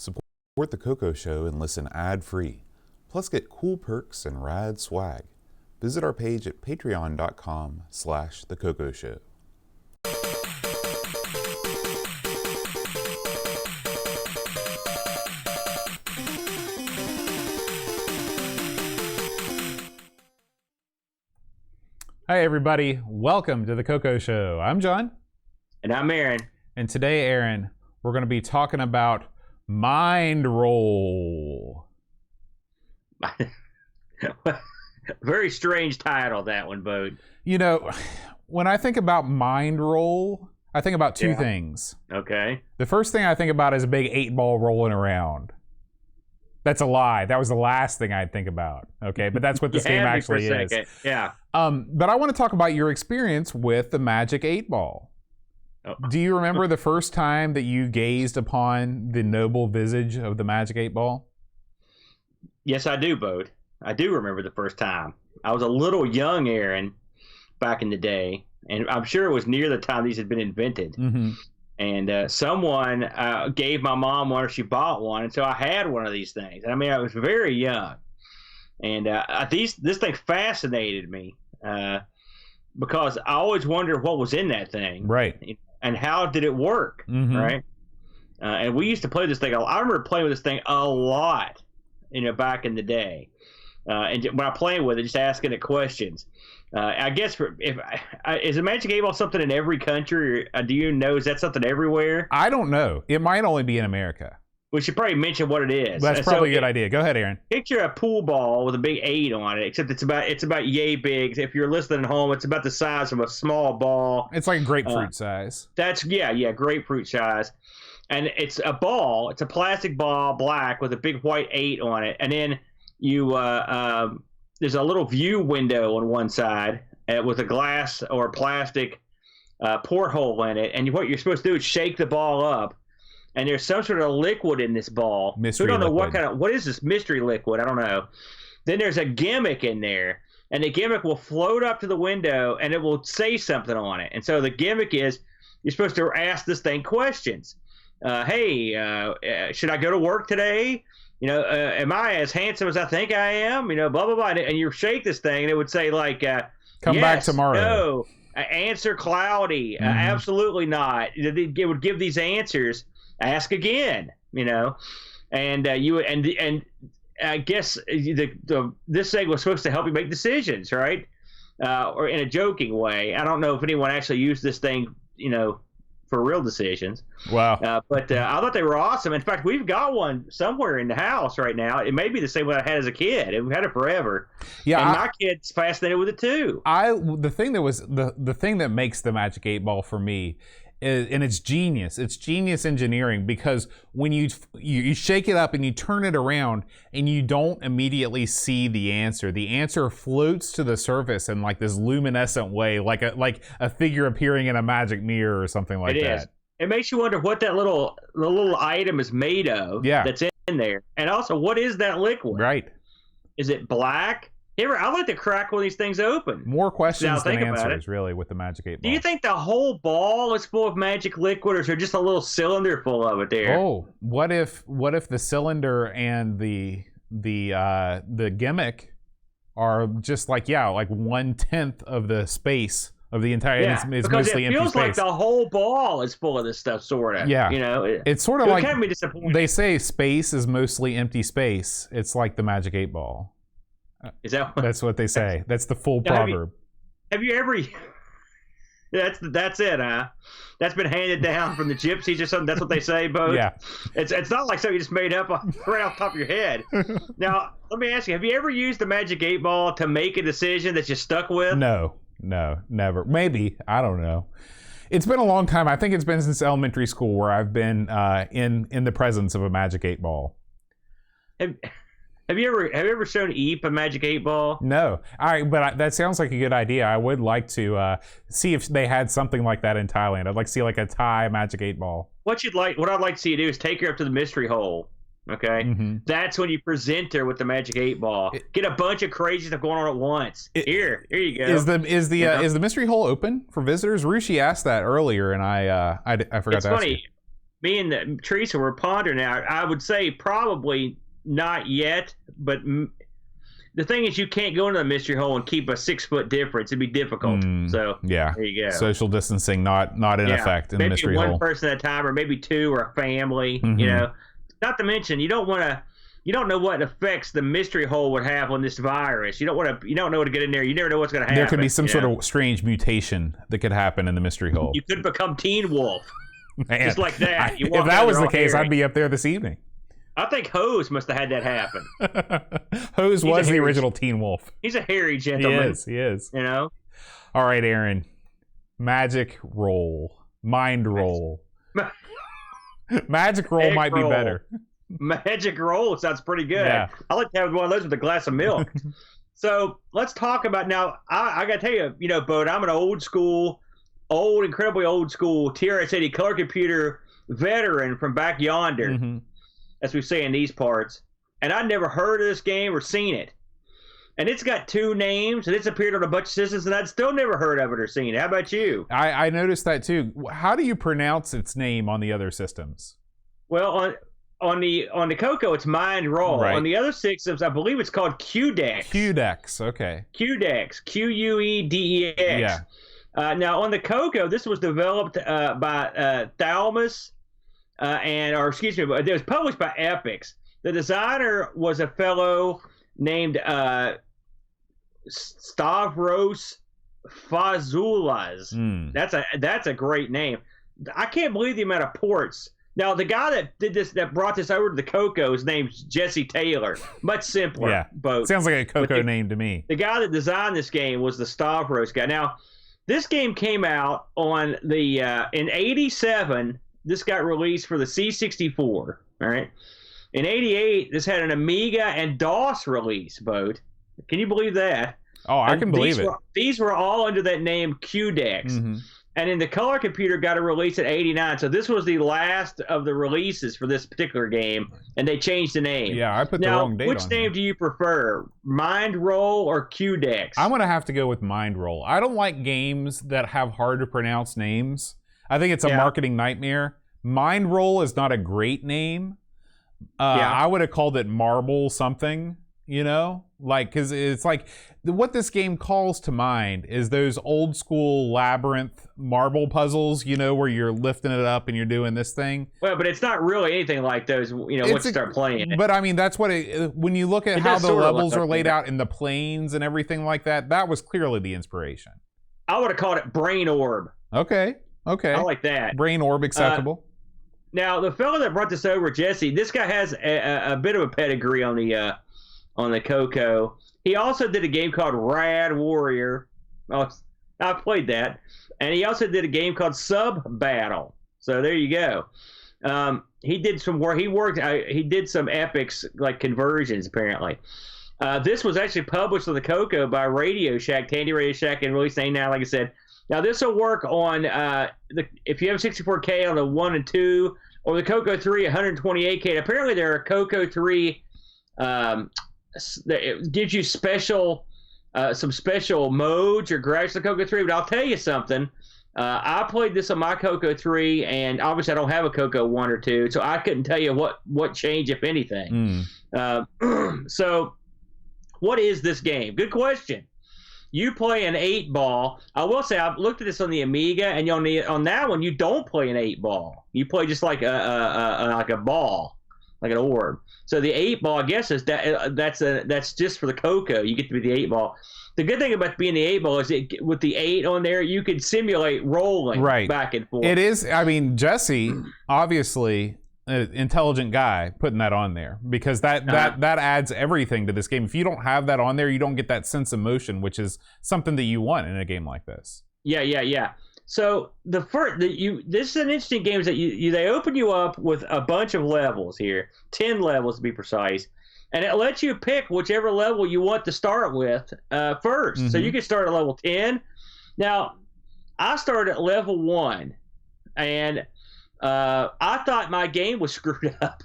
Support the CoCo Show and listen ad-free. Plus get cool perks and rad swag. Visit our page at patreon.com/thecoco show. Hi everybody, welcome to the CoCo Show. I'm John. And I'm Aaron. And today, Aaron, we're going to be talking about Mind Roll. Very strange title, that one, Bode. You know, when I think about Mind Roll, I think about two things. Okay. The first thing I think about is a big 8-ball rolling around. That's a lie. That was the last thing I'd think about. Okay, but that's what this game actually is. Yeah. But I want to talk about your experience with the Magic 8-ball. Oh. Do you remember the first time that you gazed upon the noble visage of the Magic 8-ball? Yes, I do, Bode. I do remember the first time. I was a little young, Aaron, back in the day, and I'm sure it was near the time these had been invented. Mm-hmm. And someone gave my mom one, or she bought one, and so I had one of these things. I mean, I was very young, and this thing fascinated me because I always wondered what was in that thing, right? And how did it work, right? And we used to play this thing. I remember playing with this thing a lot, back in the day. And when I'm playing with it, just asking it questions. I guess is a Magic 8-ball something in every country? Or, do you know, is that something everywhere? I don't know. It might only be in America. We should probably mention what it is. That's probably a good idea. Go ahead, Aaron. Picture a pool ball with a big 8 on it, except it's about yay big. If you're listening at home, it's about the size of a small ball. It's like grapefruit size. That's grapefruit size. And it's a ball. It's a plastic ball, black, with a big white 8 on it. And then you there's a little view window on one side with a glass or plastic porthole in it. And what you're supposed to do is shake the ball up. And there's some sort of liquid in this ball. Mystery We don't know liquid. what is this mystery liquid? I don't know. Then there's a gimmick in there, and the gimmick will float up to the window, and it will say something on it. And so the gimmick is you're supposed to ask this thing questions. Hey, should I go to work today? Am I as handsome as I think I am? Blah, blah, blah. And you shake this thing, and it would say, like, come yes, back tomorrow. No, answer cloudy. Absolutely not. It would give these answers. Ask again, and I guess this thing was supposed to help you make decisions, right? Or in a joking way. I don't know if anyone actually used this thing, for real decisions. Wow. But I thought they were awesome. In fact, we've got one somewhere in the house right now. It may be the same one I had as a kid. We've had it forever. Yeah, and my kid's fascinated with it too. The thing that makes the Magic 8-ball for me. And it's genius. It's genius engineering, because when you shake it up and you turn it around and you don't immediately see the answer floats to the surface in like this luminescent way, like a figure appearing in a magic mirror or something like that. It is. It makes you wonder what that little item is made of. Yeah. That's in there, and also what is that liquid? Right. Is it black? I like to crack one of these things open. More questions than answers, really, with the Magic 8-ball. Do you think the whole ball is full of magic liquid, or is there just a little cylinder full of it there? Oh, what if the cylinder and the gimmick are just like 1/10 of the space of the entire? Yeah, it's because mostly it feels empty like space. the whole ball is full of this stuff, sort of. Yeah, it's sort of like kind of be disappointing. They say space is mostly empty space. It's like the Magic 8-ball. Is that? That's what they say. That's the full proverb. Have you ever? That's it, huh? That's been handed down from the gypsies or something. That's what they say, Bo. Yeah. It's not like something you just made up right off the top of your head. Now, let me ask you: have you ever used the Magic 8-ball to make a decision that you stuck with? No, never. Maybe, I don't know. It's been a long time. I think it's been since elementary school where I've been in the presence of a Magic 8-ball. Have you ever shown Eep a Magic 8-ball? No. All right, but that sounds like a good idea. I would like to see if they had something like that in Thailand. I'd like to see like a Thai Magic 8-ball. What I'd like to see you do is take her up to the mystery hole. Okay, that's when you present her with the Magic 8-ball. Get a bunch of crazy stuff going on at once. Here you go. Is the mystery hole open for visitors? Rushi asked that earlier, and I forgot to ask you. me and Teresa were pondering now. I would say probably not yet, but the thing is, you can't go into the mystery hole and keep a 6-foot difference. It'd be difficult. So yeah, there you go. Social distancing not in effect in the mystery hole. Maybe one person at a time, or maybe two, or a family. You know, not to mention you don't know what effects the mystery hole would have on this virus. You don't know what to get in there. You never know what's going to happen. There could be some sort of strange mutation that could happen in the mystery hole. You could become Teen Wolf. Man, just like that. If that was the case, I'd be up there this evening. I think Hose must have had that happen. Hose was the original Teen Wolf. He's a hairy gentleman. He is. You know? All right, Aaron. Magic roll. Mind roll. Magic roll might be better. Magic roll sounds pretty good. Yeah. I like to have one of those with a glass of milk. So let's talk about now. I got to tell you, Bode, I'm an incredibly old school TRS-80 Color Computer veteran from back yonder, as we say in these parts. And I'd never heard of this game or seen it. And it's got 2 names, and it's appeared on a bunch of systems, and I'd still never heard of it or seen it. How about you? I noticed that too. How do you pronounce its name on the other systems? Well, on the CoCo, it's Mind Roll. Right. On the other systems, I believe it's called QDEX. QDEX, okay. QDEX, QUEDEX. Yeah. Now, on the CoCo, this was developed by Thalmus, it was published by Epix. The designer was a fellow named Stavros Fazoulas. That's a great name. I can't believe the amount of ports. Now, the guy that brought this over to the CoCo, his name's Jesse Taylor. Much simpler boat. Sounds like a CoCo name to me. The guy that designed this game was the Stavros guy. Now, this game came out on the in '87. This got released for the C64. All right. In '88, this had an Amiga and DOS release, Bode. Can you believe that? Oh, I can believe it. These were all under that name QDEX. And then the Color Computer got a release in '89. So this was the last of the releases for this particular game, and they changed the name. Yeah, I put the wrong date on which name do you prefer, Mind Roll or QDEX? I'm going to have to go with Mind Roll. I don't like games that have hard to pronounce names. I think it's a marketing nightmare. Mind Roll is not a great name. I would have called it Marble something, because it's like what this game calls to mind is those old school labyrinth marble puzzles, where you're lifting it up and you're doing this thing. Well, but it's not really anything like those, once you start playing it. But I mean, that's what when you look at how the levels are laid out in the planes and everything like that, that was clearly the inspiration. I would have called it Brain Orb. Okay. I like that. Brain Orb acceptable. Now, the fellow that brought this over, Jesse, this guy has a bit of a pedigree on the CoCo. He also did a game called Rad Warrior. Oh, I played that. And he also did a game called Sub Battle. So there you go. He did some work. He did some epics, like conversions, apparently. This was actually published on the CoCo by Radio Shack, Tandy Radio Shack, and released in '89, like I said. Now, this will work on, if you have 64K on the 1 and 2, or the CoCo 3, 128K. And apparently, there are CoCo 3, it gives you some special modes or graphics of CoCo 3. But I'll tell you something. I played this on my CoCo 3, and obviously I don't have a CoCo 1 or 2, so I couldn't tell you what changed, if anything. So, what is this game? Good question. You play an 8-ball. I will say I've looked at this on the Amiga, and on that one you don't play an 8-ball. You play just like a ball, like an orb. So the 8-ball, I guess, is that's just for the CoCo. You get to be the 8-ball. The good thing about being the 8-ball is with the 8 on there, you can simulate rolling back and forth. It is. I mean, Jesse, obviously, an intelligent guy putting that on there, because that adds everything to this game. If you don't have that on there, you don't get that sense of motion, which is something that you want in a game like this. Yeah. So this is an interesting game. Is that they open you up with a bunch of levels here, 10 levels to be precise, and it lets you pick whichever level you want to start with first. So you can start at level 10. Now, I started at level 1, and I thought my game was screwed up.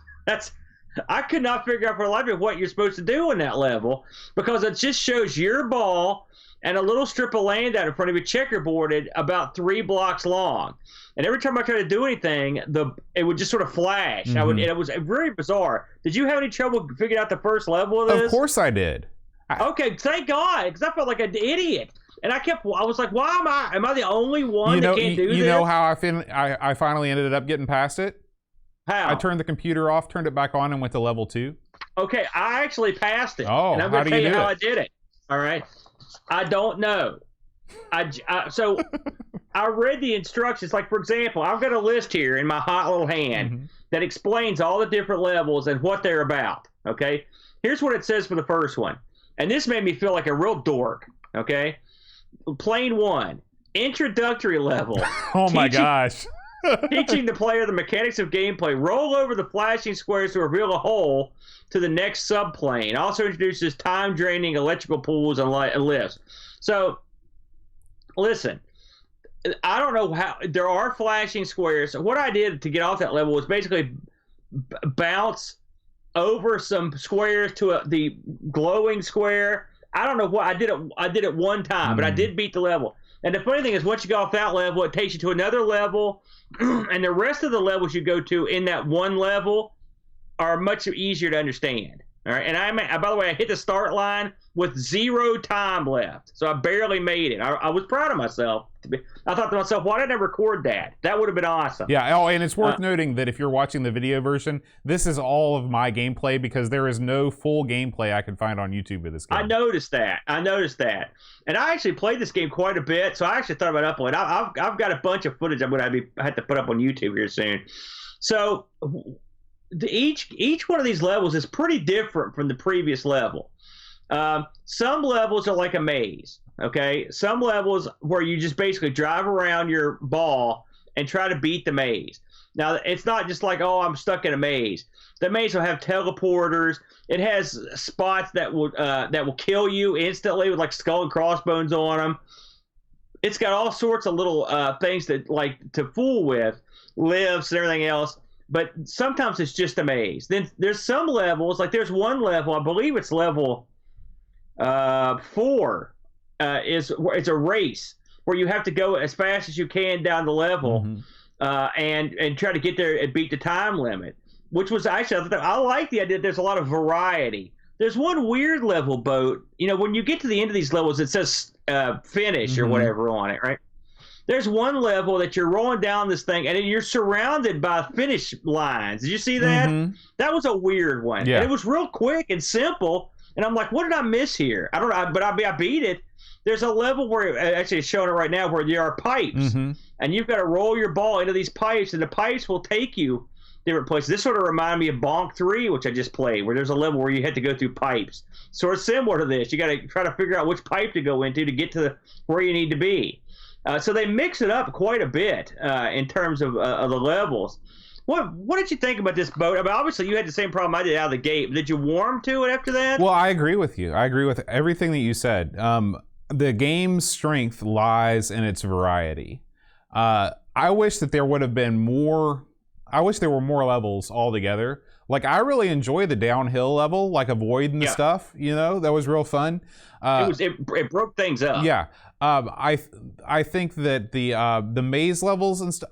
I could not figure out for the life of me what you're supposed to do in that level, because it just shows your ball and a little strip of land out in front of you, checkerboarded, about 3 blocks long. And every time I tried to do anything, it would just sort of flash. And it was very bizarre. Did you have any trouble figuring out the first level of this? Of course I did. Okay, thank God, because I felt like an idiot. And I was like, why am I the only one that can't do this? You know how I finally ended up getting past it? How? I turned the computer off, turned it back on, and went to level 2. Okay, I actually passed it. Oh, and I'm going to tell you how it? I did it. All right? I don't know. So I read the instructions. Like, for example, I've got a list here in my hot little hand that explains all the different levels and what they're about. Okay? Here's what it says for the first one. And this made me feel like a real dork. Okay? Plane 1, introductory level. Oh my gosh. Teaching the player the mechanics of gameplay. Roll over the flashing squares to reveal a hole to the next subplane. Also introduces time-draining electrical pools and lifts. So, listen, I don't know how. There are flashing squares. So what I did to get off that level was basically bounce over some squares to the glowing square. I don't know what I did it one time, but I did beat the level. And the funny thing is, once you go off that level, it takes you to another level, and the rest of the levels you go to in that one level are much easier to understand. All right, and by the way, I hit the start line with 0 time left, so I barely made it. I was proud of myself. I thought to myself, why did I record that? That would have been awesome. Yeah. Oh, and it's worth noting that if you're watching the video version, this is all of my gameplay, because there is no full gameplay I could find on YouTube of this game. I noticed that, and I actually played this game quite a bit, so I actually thought about uploading. I've got a bunch of footage I'm going to have to put up on YouTube here soon. So each one of these levels is pretty different from the previous level. Some levels are like a maze. Okay, some levels where you just basically drive around your ball and try to beat the maze. Now, it's not just like, oh, I'm stuck in a maze. The maze will have teleporters. It has spots that will kill you instantly with like skull and crossbones on them. It's got all sorts of little things that like to fool with, lifts and everything else. But sometimes it's just a maze. Then there's some levels, like there's one level, I believe it's level 4. It's a race where you have to go as fast as you can down the level and try to get there and beat the time limit, which was actually, I like the idea that there's a lot of variety. There's one weird level boat, when you get to the end of these levels, it says finish or whatever on it, right? There's one level that you're rolling down this thing and you're surrounded by finish lines. Did you see that? That was a weird one. Yeah. And it was real quick and simple. And I'm like, what did I miss here? I don't know, but I beat it. There's a level where, actually it's showing it right now, where there are pipes. And you've got to roll your ball into these pipes, and the pipes will take you different places. This sort of reminded me of Bonk 3, which I just played, where there's a level where you had to go through pipes. Sort of similar to this. You got to try to figure out which pipe to go into to get to where you need to be. So they mix it up quite a bit in terms of the levels. What did you think about this boat? I mean, obviously you had the same problem I did out of the gate. Did you warm to it after that? Well, I agree with you. I agree with everything that you said. The game's strength lies in its variety. I wish that there would have been more. I wish there were more levels altogether. Like, I really enjoy the downhill level, like avoiding the stuff. That was real fun. It broke things up. Yeah. I think that the maze levels and stuff.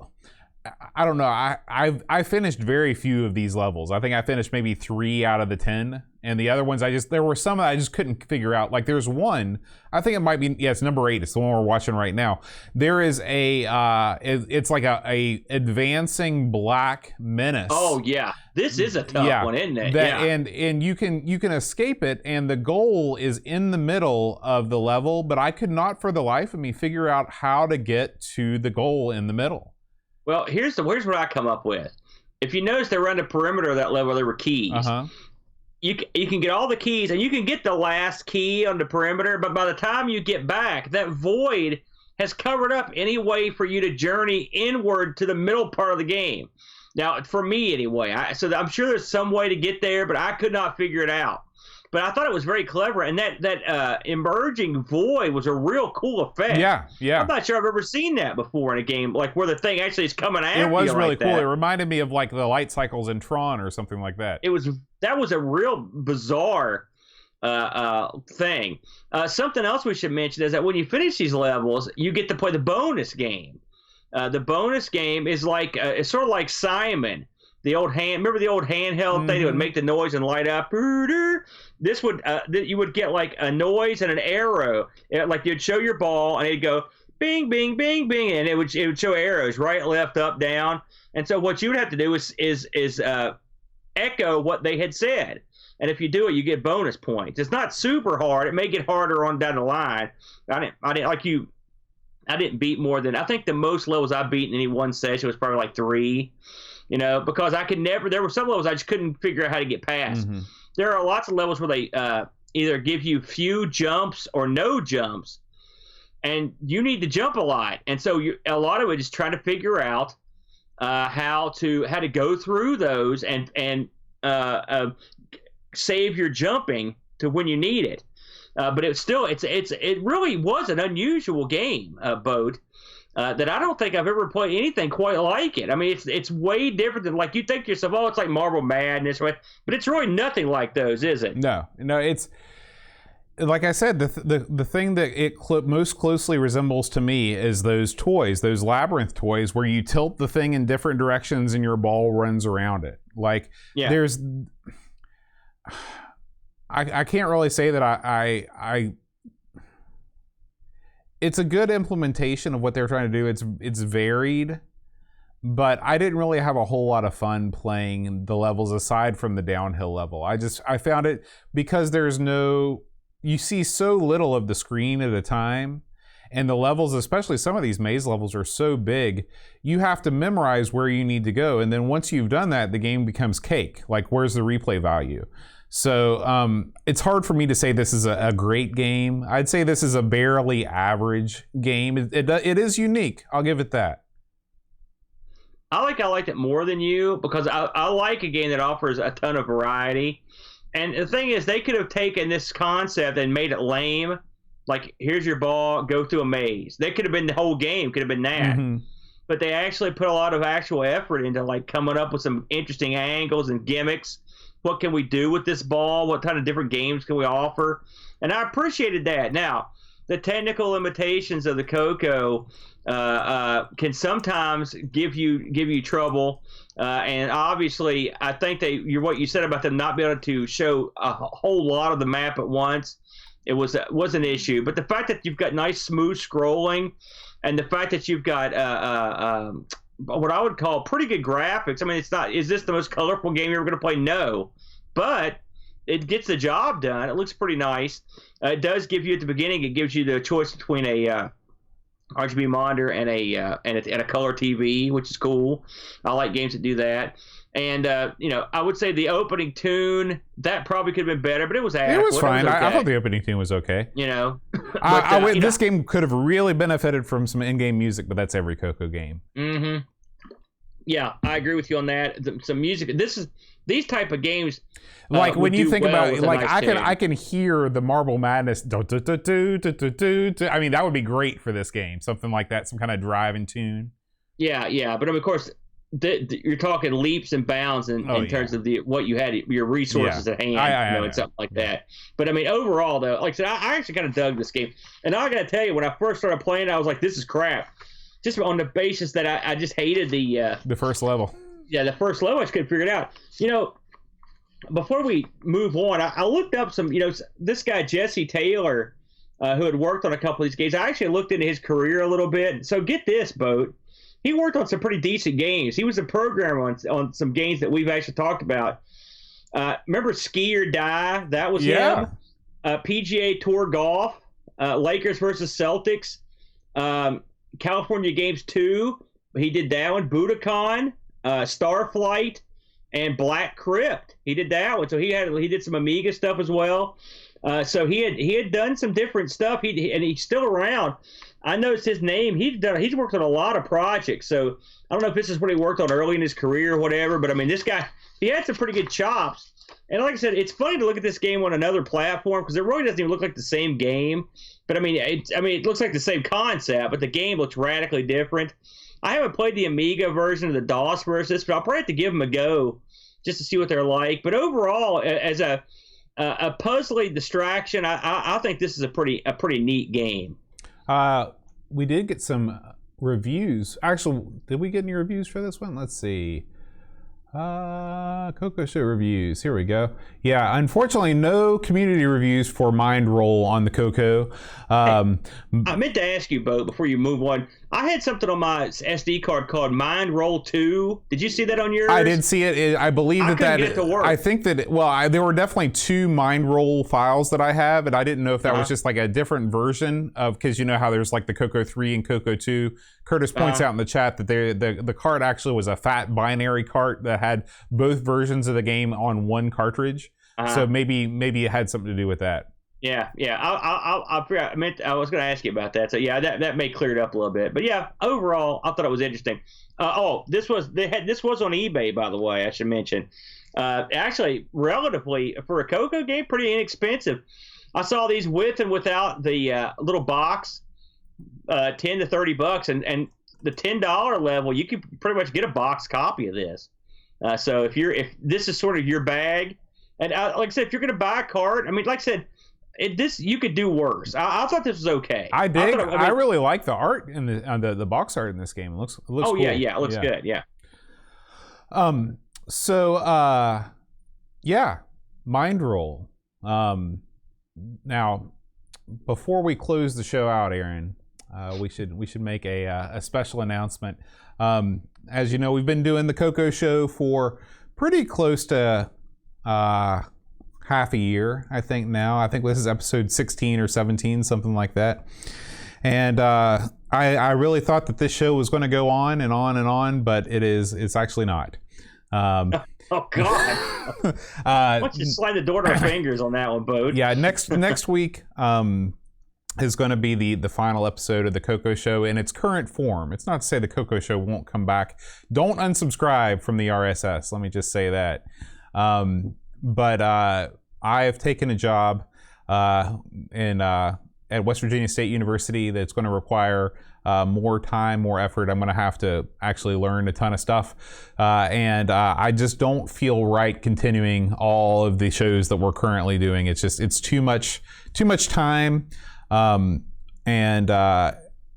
I don't know. I finished very few of these levels. I think I finished maybe 3 out of the 10, and the other ones there were some that I just couldn't figure out. Like, there's one, I think it might be, it's number 8. It's the one we're watching right now. There is it's like a advancing black menace. Oh yeah, this is a tough one, isn't it? And you can escape it, and the goal is in the middle of the level, but I could not for the life of me figure out how to get to the goal in the middle. Well, here's what I come up with. If you notice, they around the perimeter of that level, there were keys. You can get all the keys, and you can get the last key on the perimeter, but by the time you get back, that void has covered up any way for you to journey inward to the middle part of the game. Now, for me anyway, so I'm sure there's some way to get there, but I could not figure it out. But I thought it was very clever, and that emerging void was a real cool effect. Yeah. I'm not sure I've ever seen that before in a game, like where the thing actually is coming at you. It was really like cool. that. It reminded me of like the light cycles in Tron or something like that. That was a real bizarre thing. Something else we should mention is that when you finish these levels, you get to play the bonus game. The bonus game is like it's sort of like Simon. Remember the old handheld thing that would make the noise and light up? This would, you would get like a noise and an arrow. Like you'd show your ball and it'd go bing, bing, bing, bing, and it would show arrows, right, left, up, down. And so what you would have to do is echo what they had said. And if you do it, you get bonus points. It's not super hard. It may get harder on down the line. I didn't beat more than, I think the most levels I beat in any one session was probably like 3. Because there were some levels I just couldn't figure out how to get past. Mm-hmm. There are lots of levels where they either give you few jumps or no jumps, and you need to jump a lot. And so a lot of it is trying to figure out how to go through those and save your jumping to when you need it. But it really was an unusual game, Bode. That I don't think I've ever played anything quite like it. I mean, it's way different than, like, you think to yourself, oh, it's like Marble Madness, right? But it's really nothing like those, is it? No, it's like I said, the thing that it most closely resembles to me is those toys, those labyrinth toys, where you tilt the thing in different directions and your ball runs around it. Like, there's, I can't really say that I it's a good implementation of what they're trying to do. It's varied, but I didn't really have a whole lot of fun playing the levels aside from the downhill level. I found it, because you see so little of the screen at a time, and the levels, especially some of these maze levels, are so big, you have to memorize where you need to go. And then once you've done that, the game becomes cake. Like, where's the replay value? So it's hard for me to say this is a great game. I'd say this is a barely average game. It is unique. I'll give it that. I liked it more than you, because I like a game that offers a ton of variety. And the thing is, they could have taken this concept and made it lame. Like, here's your ball, go through a maze. That could have been the whole game, could have been that. Mm-hmm. But they actually put a lot of actual effort into, like, coming up with some interesting angles and gimmicks. What can we do with this ball? What kind of different games can we offer? And I appreciated that. Now, the technical limitations of the CoCo can sometimes give you trouble. And obviously, I think what you said about them not being able to show a whole lot of the map at once, it was an issue. But the fact that you've got nice smooth scrolling, and the fact that you've got what I would call pretty good graphics. I mean, it's not, is this the most colorful game you're ever going to play? No. But it gets the job done. It looks pretty nice. It does give you, at the beginning, it gives you the choice between a RGB monitor and a color TV, which is cool. I like games that do that. And, I would say the opening tune, that probably could have been better, but it was adequate. It was fine. I thought the opening tune was okay. This game could have really benefited from some in-game music, but that's every CoCo game. Mm-hmm. Yeah, I agree with you on that. Some music. These type of games. Like, when you think about it, like, I can hear the Marble Madness. I mean, that would be great for this game. Something like that, some kind of driving tune. Yeah. But of course, you're talking leaps and bounds in terms of what you had, your resources at hand, and something like that. But I mean, overall, though, like I said, I actually kind of dug this game. And I got to tell you, when I first started playing, I was like, this is crap. Just on the basis that I just hated the first level. Yeah, the first level, I just couldn't figure it out. Before we move on, I looked up some, this guy, Jesse Taylor, who had worked on a couple of these games. I actually looked into his career a little bit. So get this, Boat. He worked on some pretty decent games. He was a programmer on some games that we've actually talked about. Remember Ski or Die? That was him. PGA Tour Golf, Lakers versus Celtics, California Games 2. He did that one. Budokan, Starflight, and Black Crypt. He did that one. So he did some Amiga stuff as well. So he had done some different stuff. And he's still around. I noticed his name. He's worked on a lot of projects. So I don't know if this is what he worked on early in his career or whatever. But I mean, this guy, he had some pretty good chops. And like I said, it's funny to look at this game on another platform because it really doesn't even look like the same game. But I mean, it looks like the same concept, but the game looks radically different. I haven't played the Amiga version of the DOS version, but I'll probably have to give them a go just to see what they're like. But overall, as a puzzly distraction, I think this is a pretty neat game. We did get some reviews. Actually, did we get any reviews for this one? Let's see. CoCo Show reviews. Here we go. Yeah, unfortunately, no community reviews for Mind Roll on the CoCo. I meant to ask you, Bo, before you move on. I had something on my SD card called Mind Roll 2. Did you see that on yours? I did see it. I believe I couldn't get it to work. I think that, there were definitely 2 Mind Roll files that I have, and I didn't know if that was just like a different version of, because you know how there's like the CoCo 3 and CoCo 2. Curtis points out in the chat that the cart actually was a fat binary cart that had both versions of the game on one cartridge. So maybe it had something to do with that. Yeah. I forgot. I was going to ask you about that. So yeah, that may clear it up a little bit. But yeah, overall, I thought it was interesting. This was on eBay, by the way. I should mention. Actually, relatively for a CoCo game, pretty inexpensive. I saw these with and without the little box, $10 to $30, and the $10 level, you could pretty much get a box copy of this. So if this is sort of your bag, and like I said, if you're going to buy a cart, I mean, like I said. You could do worse. I thought this was okay. I did. I really like the art in the box art in this game. It looks cool. Yeah, it looks good. Yeah. Mind Roll. Now, before we close the show out, Aaron, we should make a special announcement. As you know, we've been doing the CoCo Show for pretty close to half a year, I think now. I think this is episode 16 or 17, something like that. And I really thought that this show was going to go on and on and on, but it's actually not. Oh God! Why don't you slide the door to our fingers on that one, Bo? Yeah, next week is going to be the final episode of the CoCo Show in its current form. It's not to say the CoCo Show won't come back. Don't unsubscribe from the RSS. Let me just say that. But I have taken a job at West Virginia State University that's going to require more time, more effort. I'm going to have to actually learn a ton of stuff, and I just don't feel right continuing all of the shows that we're currently doing. It's too much time, and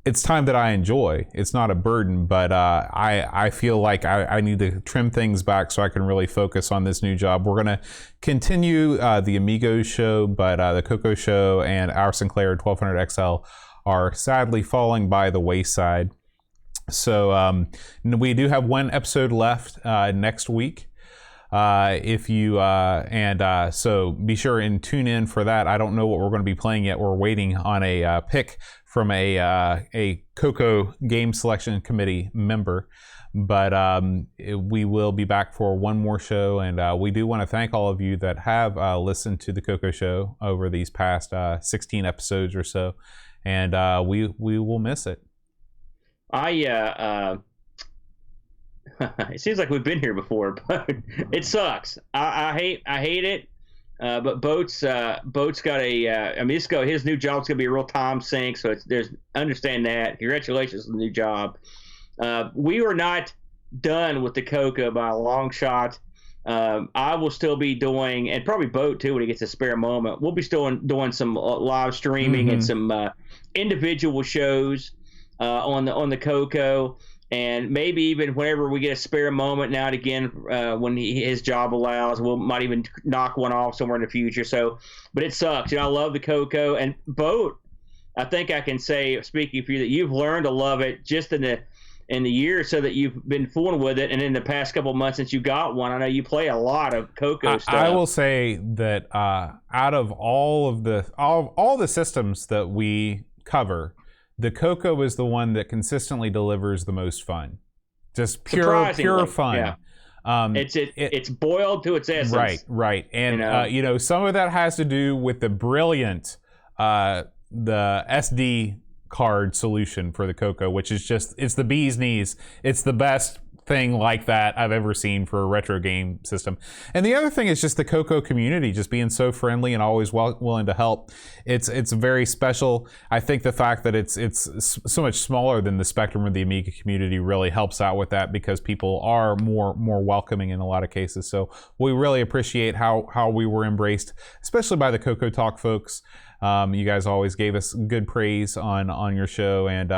it's time that I enjoy. It's not a burden, but I feel like I need to trim things back so I can really focus on this new job. We're going to continue the Amigos show, but the CoCo Show and our Sinclair 1200 XL are sadly falling by the wayside. So we do have one episode left next week. So be sure and tune in for that. I don't know what we're going to be playing yet. We're waiting on a pick from a CoCo Game Selection Committee member, but we will be back for one more show, and we do want to thank all of you that have listened to the CoCo Show over these past 16 episodes or so, and we will miss it. It seems like we've been here before, but it sucks. I hate it. But Boat's got his new job's gonna be a real time sink. So understand that. Congratulations on the new job. We are not done with the CoCo by a long shot. I will still be doing, and probably Boat too when he gets a spare moment. We'll be still doing some live streaming and some individual shows on the CoCo. And maybe even whenever we get a spare moment now and again, when his job allows, we might even knock one off somewhere in the future. So, but it sucks. I love the CoCo and Boat. I think I can say, speaking for you, that you've learned to love it just in the year or so that you've been fooling with it, and in the past couple of months since you got one. I know you play a lot of CoCo stuff. I will say that out of all the systems that we cover, the CoCo is the one that consistently delivers the most fun. Just pure fun. It's boiled to its essence. Right. And you know, some of that has to do with the brilliant the SD card solution for the CoCo, which is it's the bee's knees. It's the best thing like that I've ever seen for a retro game system. And the other thing is just the CoCo community just being so friendly and always willing to help. It's very special. I think the fact that it's so much smaller than the spectrum of the Amiga community really helps out with that, because people are more welcoming in a lot of cases. So we really appreciate how we were embraced, especially by the CoCo Talk folks. You guys always gave us good praise on your show, and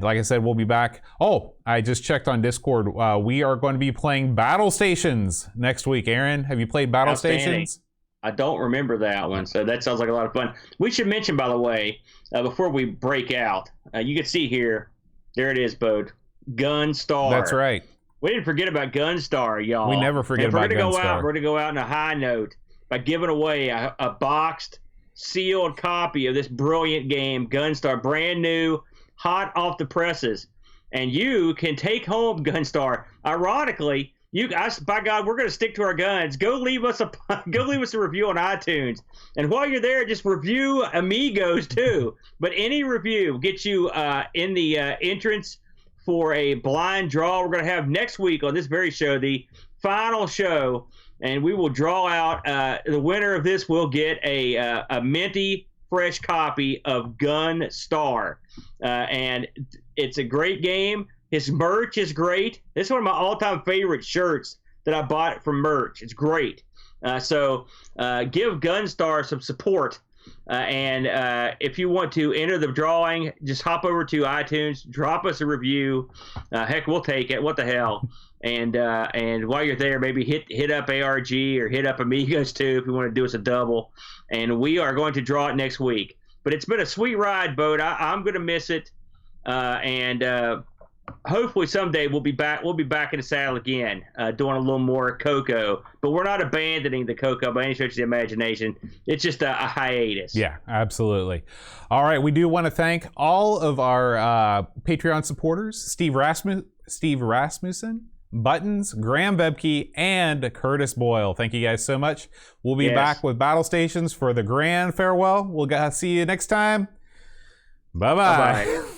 like I said, we'll be back. Oh, I just checked on Discord. We are going to be playing Battle Stations next week. Aaron, have you played Battle Stations? I don't remember that one, so that sounds like a lot of fun. We should mention, by the way, before we break out, you can see here, there it is, Bode, Gunstar. That's right. We didn't forget about Gunstar, y'all. We never forget about Gunstar. We're going to go out on a high note by giving away a boxed, sealed copy of this brilliant game, Gunstar, brand new, hot off the presses, and you can take home Gunstar. Ironically, by God, we're going to stick to our guns. Go leave us a review on iTunes, and while you're there, just review Amigos too. But any review gets you in the entrance for a blind draw we're going to have next week on this very show, the final show. And we will draw out the winner of this will get a minty fresh copy of Gunstar, and it's a great game. His merch is great. This is one of my all-time favorite shirts that I bought from merch. It's great. So give Gunstar some support. And if you want to enter the drawing, just hop over to iTunes, drop us a review. Heck, we'll take it. What the hell? And while you're there, maybe hit up ARG or hit up Amigos too if you want to do us a double. And we are going to draw it next week. But it's been a sweet ride, Bode. I'm going to miss it. And hopefully someday we'll be back in the saddle again, doing a little more CoCo. But we're not abandoning the CoCo by any stretch of the imagination. It's just a hiatus. Yeah, absolutely. All right, we do want to thank all of our Patreon supporters: Steve Rasmussen, Buttons, Graham Bebke, and Curtis Boyle. Thank you guys so much. We'll be back with Battle Stations for the grand farewell. We'll see you next time. Bye-bye. Bye-bye.